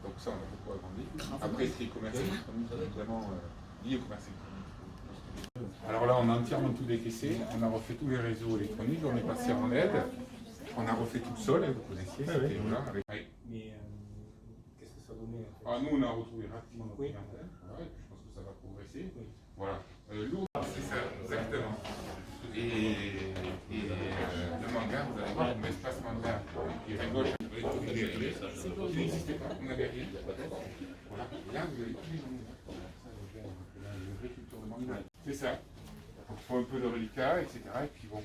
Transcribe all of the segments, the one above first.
Donc ça, on a beaucoup agrandi. Après, ce qui est commerce électronique, évidemment, lié au commerce électronique. Alors là, on a entièrement tout décaissé, on a refait tous les réseaux électroniques, on est passé en LED, on a refait tout le sol, vous connaissiez, c'était voilà. Mais qu'est-ce que ça donnait en fait? Ah, nous, on a retrouvé rapidement notre clientèle, voilà, et puis je pense que ça va progresser. Voilà. Lourd, c'est ça, exactement. Et le manga, vous allez voir, l'espace manga qui est à gauche, qui n'existait pas, on n'avait rien. Voilà. Et là, vous avez tous les mangas. Une vraie culture de manga. C'est ça. Donc, il faut un peu de reliquat, etc. Et puis bon,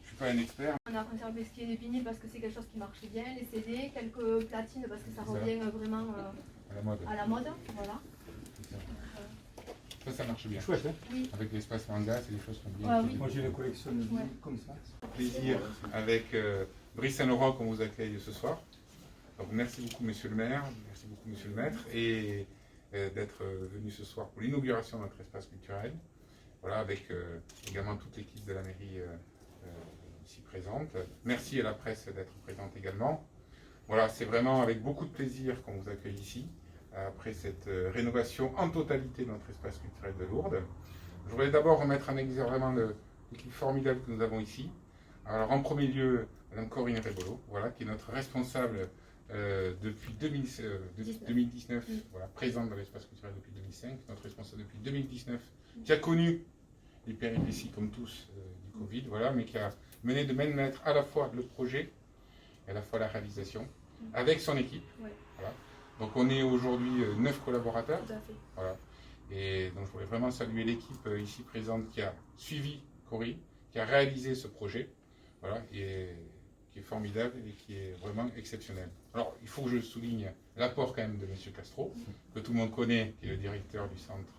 je ne suis pas un expert. On a conservé ce qui est des vinyles parce que c'est quelque chose qui marchait bien, les CD, quelques platines parce que ça revient vraiment à la mode. Voilà. Ça marche bien. Chouette, hein? Oui. Avec l'espace manga, c'est des choses qu'on bien. Ah, oui. Moi j'ai une collection de livres comme ça. Plaisir avec Brice Saint-Laurent qu'on vous accueille ce soir. Donc merci beaucoup monsieur le maire, merci beaucoup monsieur le maître et d'être venu ce soir pour l'inauguration de notre espace culturel. Voilà, avec également toute l'équipe de la mairie ici présente. Merci à la presse d'être présente également. Voilà, c'est vraiment avec beaucoup de plaisir qu'on vous accueille ici, après cette rénovation en totalité de notre espace culturel de Lourdes. Je voudrais d'abord remettre en exergue vraiment l'équipe formidable que nous avons ici. Alors en premier lieu, Mme Corinne Rebolo, voilà, qui est notre responsable depuis 2019, voilà, présente dans l'espace culturel depuis 2005, notre responsable depuis 2019, qui a connu les péripéties comme tous du Covid, voilà, mais qui a mené de main de maître à la fois le projet et à la fois la réalisation, avec son équipe. Ouais. Voilà. Donc on est aujourd'hui 9 collaborateurs. Tout à fait. Voilà. Et donc je voudrais vraiment saluer l'équipe ici présente qui a suivi Corinne, qui a réalisé ce projet, voilà, et qui est formidable et qui est vraiment exceptionnel. Alors il faut que je souligne l'apport quand même de M. Castro, que tout le monde connaît, qui est le directeur du centre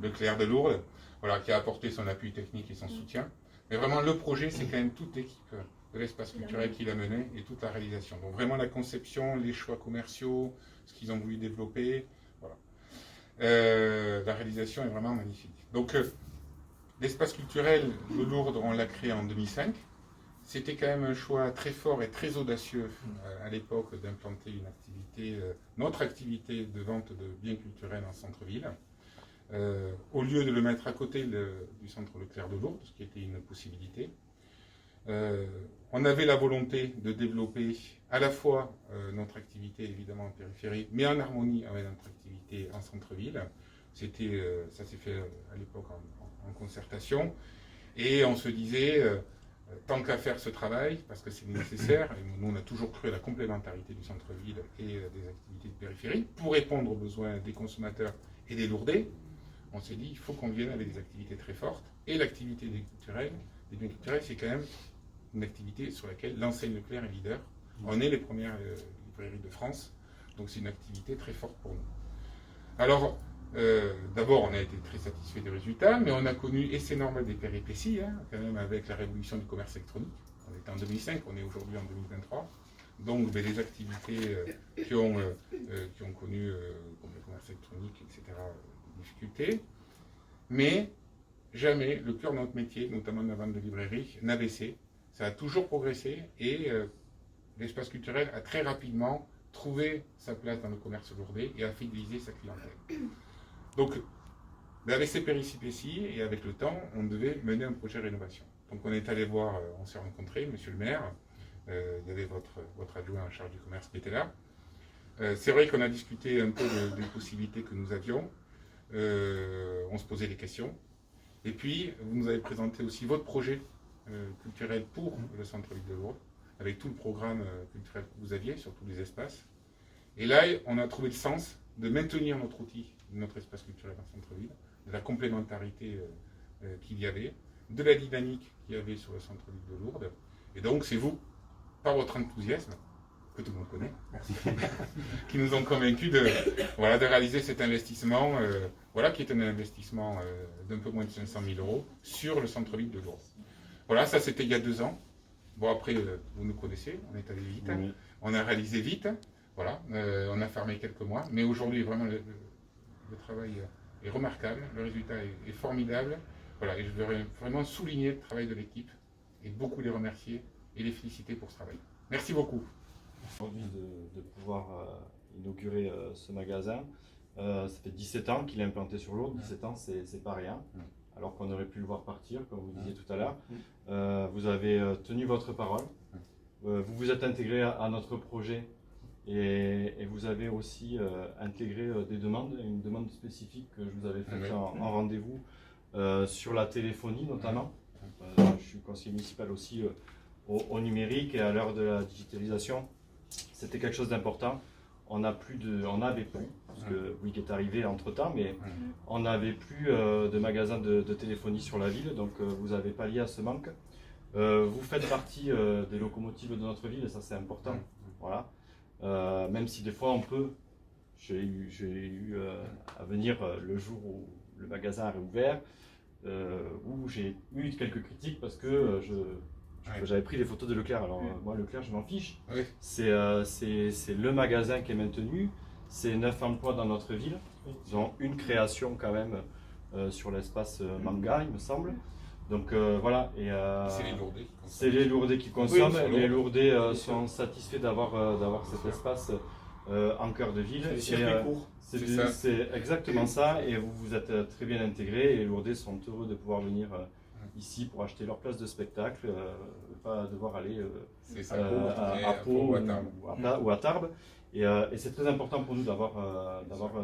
Leclerc de Lourdes, voilà, qui a apporté son appui technique et son soutien. Mais vraiment le projet, c'est quand même toute l'équipe de l'espace culturel qui l'a mené et toute la réalisation. Donc vraiment la conception, les choix commerciaux, ce qu'ils ont voulu développer, voilà. La réalisation est vraiment magnifique. Donc l'espace culturel de Lourdes, on l'a créé en 2005. C'était quand même un choix très fort et très audacieux à l'époque d'implanter une activité, notre activité de vente de biens culturels en centre-ville. Au lieu de le mettre à côté du centre Leclerc de Lourdes, ce qui était une possibilité. On avait la volonté de développer à la fois notre activité évidemment en périphérie, mais en harmonie avec notre activité en centre-ville. Ça s'est fait à l'époque en concertation, et on se disait, tant qu'à faire ce travail, parce que c'est nécessaire, et nous on a toujours cru à la complémentarité du centre-ville et des activités de périphérie, pour répondre aux besoins des consommateurs et des Lourdais, on s'est dit il faut qu'on vienne avec des activités très fortes, et l'activité des biens culturels, c'est quand même une activité sur laquelle l'enseigne Leclerc est leader. On est les premières librairies de France, donc c'est une activité très forte pour nous. Alors, d'abord, on a été très satisfait des résultats, mais on a connu, et c'est normal, des péripéties, hein, quand même, avec la révolution du commerce électronique. On était en 2005, on est aujourd'hui en 2023. Donc, les activités qui ont connu, comme le commerce électronique, etc., des difficultés. Mais jamais le cœur de notre métier, notamment de la vente de librairie, n'a baissé. Ça a toujours progressé et l'espace culturel a très rapidement trouvé sa place dans le commerce lourdais et a fidélisé sa clientèle. Donc, avec ces péripéties et avec le temps, on devait mener un projet de rénovation. Donc on est allé voir, on s'est rencontrés, monsieur le maire, il y avait votre adjoint en charge du commerce qui était là. C'est vrai qu'on a discuté un peu des possibilités que nous avions, on se posait des questions. Et puis, vous nous avez présenté aussi votre projet culturel pour le centre-ville de Lourdes, avec tout le programme culturel que vous aviez sur tous les espaces. Et là, on a trouvé le sens de maintenir notre outil, notre espace culturel en centre-ville, de la complémentarité qu'il y avait, de la dynamique qu'il y avait sur le centre-ville de Lourdes. Et donc, c'est vous, par votre enthousiasme, que tout le monde connaît, merci, qui nous ont convaincus de réaliser cet investissement, qui est un investissement d'un peu moins de 500 000 € sur le centre-ville de Lourdes. Voilà, ça c'était il y a 2 ans. Bon, après, vous nous connaissez, on est allé vite, oui. On a réalisé vite, voilà, on a fermé quelques mois, mais aujourd'hui, vraiment, le travail est remarquable, le résultat est formidable, voilà, et je voudrais vraiment souligner le travail de l'équipe et beaucoup les remercier et les féliciter pour ce travail. Merci beaucoup. Aujourd'hui de pouvoir inauguré ce magasin. Ça fait 17 ans qu'il est implanté sur Lourdes. 17 ans, c'est pas rien. Alors qu'on aurait pu le voir partir, comme vous disiez tout à l'heure. Vous avez tenu votre parole. Vous vous êtes intégré à notre projet et vous avez aussi intégré des demandes, une demande spécifique que je vous avais faite en rendez-vous sur la téléphonie notamment. Je suis conseiller municipal aussi au numérique et à l'heure de la digitalisation. C'était quelque chose d'important. On n'avait plus, parce que Bouygues est arrivé entre-temps, mais on n'avait plus de magasins de téléphonie sur la ville, donc vous avez pallié à ce manque. Vous faites partie des locomotives de notre ville, et ça c'est important. Voilà. Même si des fois j'ai eu à venir le jour où le magasin a réouvert, où j'ai eu quelques critiques parce que j'avais pris des photos de Leclerc. Alors moi Leclerc je m'en fiche. Oui. C'est le magasin qui est maintenu, c'est 9 emplois dans notre ville, ils ont une création quand même sur l'espace manga il me semble. Donc voilà. C'est les Lourdais qui consomment. Oui, les Lourdais sont satisfaits d'avoir cet espace en cœur de ville. C'est exactement ça, et vous vous êtes très bien intégrés, et les Lourdais sont heureux de pouvoir venir ici pour acheter leur place de spectacle, pas devoir aller à Pau ou à Tarbes. Et c'est très important pour nous d'avoir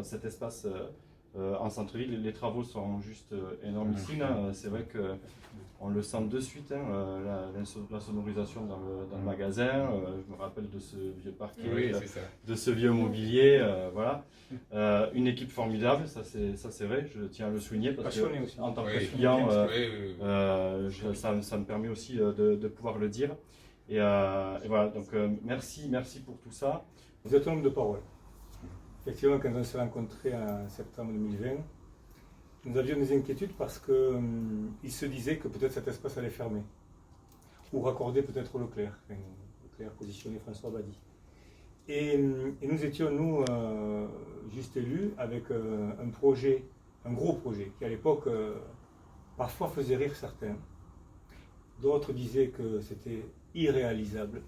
cet espace en centre-ville. Les travaux sont juste énormissimes. C'est vrai qu'on le sent de suite, la sonorisation dans le magasin. Je me rappelle de ce vieux parquet, de ce vieux mobilier. Voilà. Une équipe formidable, ça c'est vrai, je tiens à le souligner parce que en tant que client, ça me permet aussi de pouvoir le dire. Et voilà, donc merci pour tout ça. Vous êtes un homme de parole. Effectivement, quand on s'est rencontrés en septembre 2020, nous avions des inquiétudes parce qu'il se disait que peut-être cet espace allait fermer, ou raccorder peut-être au Leclerc, Leclerc positionné François Badi. Et nous étions, juste élus, avec un projet, un gros projet, qui à l'époque, parfois faisait rire certains. D'autres disaient que c'était irréalisable.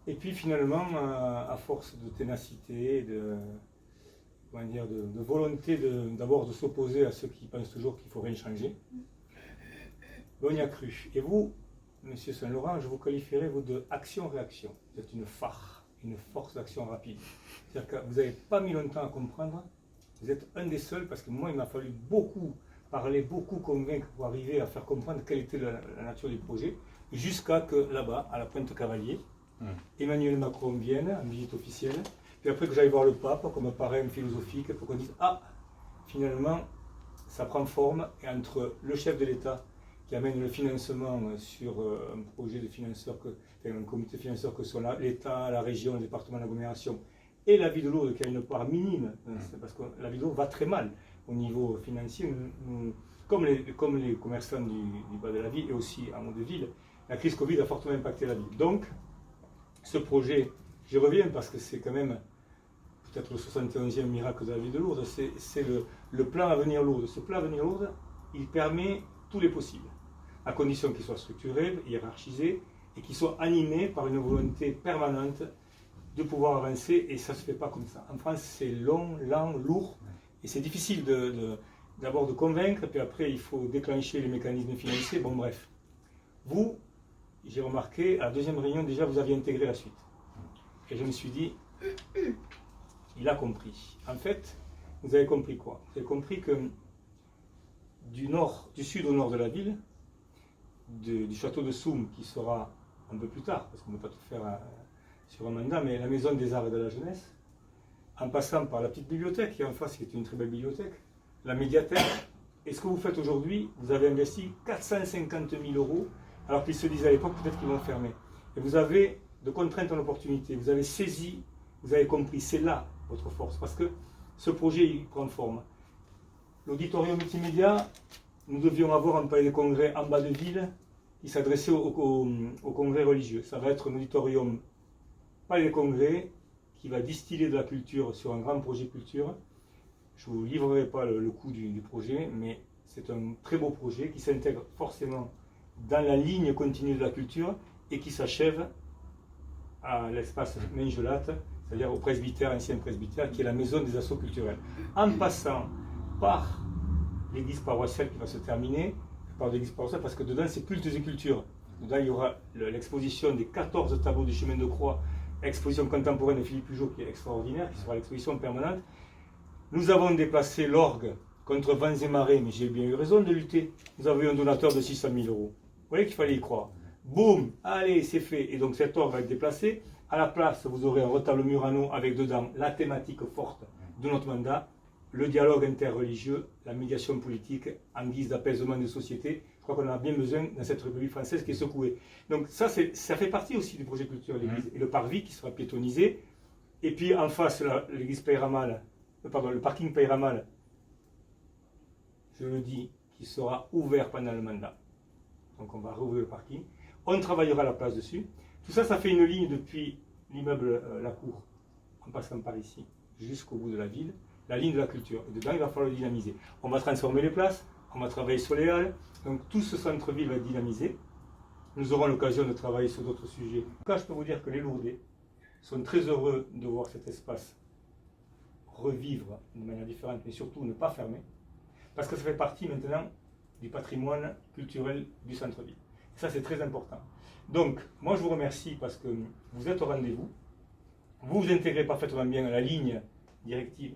Et puis finalement, à force de ténacité, de volonté d'abord de s'opposer à ceux qui pensent toujours qu'il faut rien changer, on y a cru. Et vous, Monsieur Saint-Laurent, je vous qualifierais vous de action-réaction. Vous êtes une phare, une force d'action rapide. C'est-à-dire que vous n'avez pas mis longtemps à comprendre. Vous êtes un des seuls, parce que moi, il m'a fallu beaucoup parler, beaucoup convaincre pour arriver à faire comprendre quelle était la nature du projet, jusqu'à que là-bas, à la Pointe-Cavalier, Emmanuel Macron vienne en visite officielle, puis après que j'aille voir le pape comme parrain philosophique pour qu'on dise ah, finalement ça prend forme, et entre le chef de l'État qui amène le financement sur un projet de financeur, un comité financeur que sont l'État, la région, le département, l'agglomération, et la ville de Lourdes qui a une part minime, parce que la ville de Lourdes va très mal au niveau financier, comme les commerçants du bas de la ville et aussi en haut de ville, la crise Covid a fortement impacté la ville. Donc, ce projet, j'y reviens parce que c'est quand même peut-être le 71e miracle de la ville de Lourdes, c'est le plan Avenir Lourdes. Ce plan Avenir Lourdes, il permet tous les possibles, à condition qu'il soit structuré, hiérarchisé, et qu'il soit animé par une volonté permanente de pouvoir avancer, et ça ne se fait pas comme ça. En France, c'est long, lent, lourd, et c'est difficile d'abord de convaincre, puis après il faut déclencher les mécanismes financiers, bon bref. Vous, j'ai remarqué, à la deuxième réunion, déjà, vous aviez intégré la suite. Et je me suis dit, il a compris. En fait, vous avez compris quoi? Vous avez compris que du sud au nord de la ville, du château de Soum, qui sera un peu plus tard, parce qu'on ne peut pas tout faire sur un mandat, mais la maison des arts et de la jeunesse, en passant par la petite bibliothèque qui est en face, qui est une très belle bibliothèque, la médiathèque, et ce que vous faites aujourd'hui, vous avez investi 450 000 € alors qu'ils se disaient à l'époque peut-être qu'ils vont fermer. Et vous avez de contraintes en opportunité, vous avez saisi, vous avez compris, c'est là votre force, parce que ce projet il prend forme. L'auditorium multimédia, nous devions avoir un palais de congrès en bas de ville qui s'adressait au congrès religieux. Ça va être un auditorium palais de congrès qui va distiller de la culture sur un grand projet culture. Je ne vous livrerai pas le coût du projet, mais c'est un très beau projet qui s'intègre forcément dans la ligne continue de la culture et qui s'achève à l'espace Mengelate, c'est-à-dire au presbytère, ancien presbytère, qui est la maison des assauts culturels. En passant par l'église paroissiale qui va se terminer, par l'église paroissiale, parce que dedans c'est cultes et culture. Dedans il y aura l'exposition des 14 tableaux du chemin de croix, exposition contemporaine de Philippe Hugeot qui est extraordinaire, qui sera l'exposition permanente. Nous avons déplacé l'orgue contre vents et marées, mais j'ai bien eu raison de lutter. Nous avons eu un donateur de 600 000 euros. Vous voyez qu'il fallait y croire. Boum, allez, c'est fait. Et donc cet orgue va être déplacé. À la place, vous aurez un retable Murano avec dedans la thématique forte de notre mandat, le dialogue interreligieux, la médiation politique en guise d'apaisement des sociétés. Je crois qu'on en a bien besoin dans cette République française qui est secouée. Donc ça fait partie aussi du projet culturel de l'église. Et le parvis qui sera piétonisé. Et puis en face, l'église Peyramal, le parking Peyramal, je le dis, qui sera ouvert pendant le mandat. Donc on va rouvrir le parking. On travaillera la place dessus. Tout ça, ça fait une ligne depuis l'immeuble La Cour, en passant par ici, jusqu'au bout de la ville, la ligne de la culture. Et dedans, il va falloir le dynamiser. On va transformer les places, on va travailler sur les halles. Donc tout ce centre-ville va être dynamisé. Nous aurons l'occasion de travailler sur d'autres sujets. En tout cas, je peux vous dire que les Lourdais sont très heureux de voir cet espace revivre de manière différente, mais surtout ne pas fermer, parce que ça fait partie maintenant du patrimoine culturel du centre-ville. Ça, c'est très important. Donc, moi, je vous remercie parce que vous êtes au rendez-vous. Vous vous intégrez parfaitement bien à la ligne directive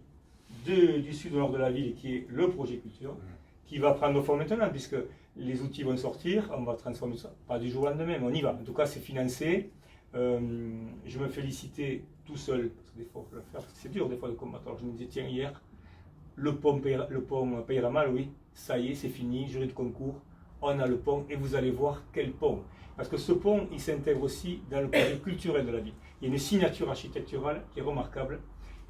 du sud au nord de la ville, qui est le projet culture, qui va prendre forme maintenant, puisque les outils vont sortir. On va transformer ça, pas du jour au lendemain, mais on y va. En tout cas, c'est financé. Je me félicitais tout seul, parce que des fois, il faut le faire, parce que c'est dur des fois de combattre. Alors, je me disais, tiens, hier, le pont Peyramal, oui, ça y est, c'est fini, jury de concours, on a le pont, et vous allez voir quel pont. Parce que ce pont, il s'intègre aussi dans le projet culturel de la ville. Il y a une signature architecturale qui est remarquable,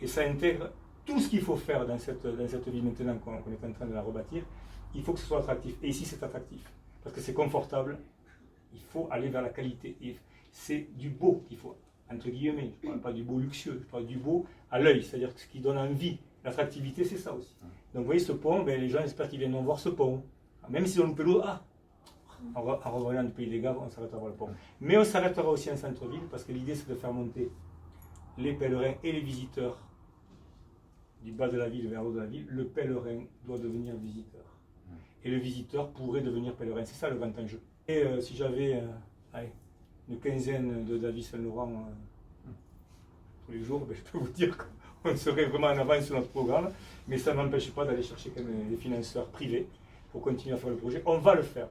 et ça intègre tout ce qu'il faut faire dans cette ville maintenant qu'on est en train de la rebâtir. Il faut que ce soit attractif. Et ici, c'est attractif, parce que c'est confortable. Il faut aller vers la qualité. C'est du beau qu'il faut, entre guillemets. Je ne parle pas du beau luxueux, je parle du beau à l'œil, c'est-à-dire ce qui donne envie. L'attractivité, c'est ça aussi. Donc, vous voyez, ce pont, ben, les gens espèrent qu'ils viendront voir ce pont. Même si on loupé l'eau, en revenant du Pays des Gaves, on s'arrêtera voir le pont. Mais on s'arrêtera aussi en centre-ville, parce que l'idée, c'est de faire monter les pèlerins et les visiteurs du bas de la ville vers le haut de la ville. Le pèlerin doit devenir visiteur. Et le visiteur pourrait devenir pèlerin. C'est ça le grand enjeu. Et si j'avais une quinzaine de David Saint-Laurent tous les jours, ben, je peux vous dire qu'on serait vraiment en avance sur notre programme. Mais ça ne m'empêche pas d'aller chercher quand même des financeurs privés pour continuer à faire le projet. On va le faire.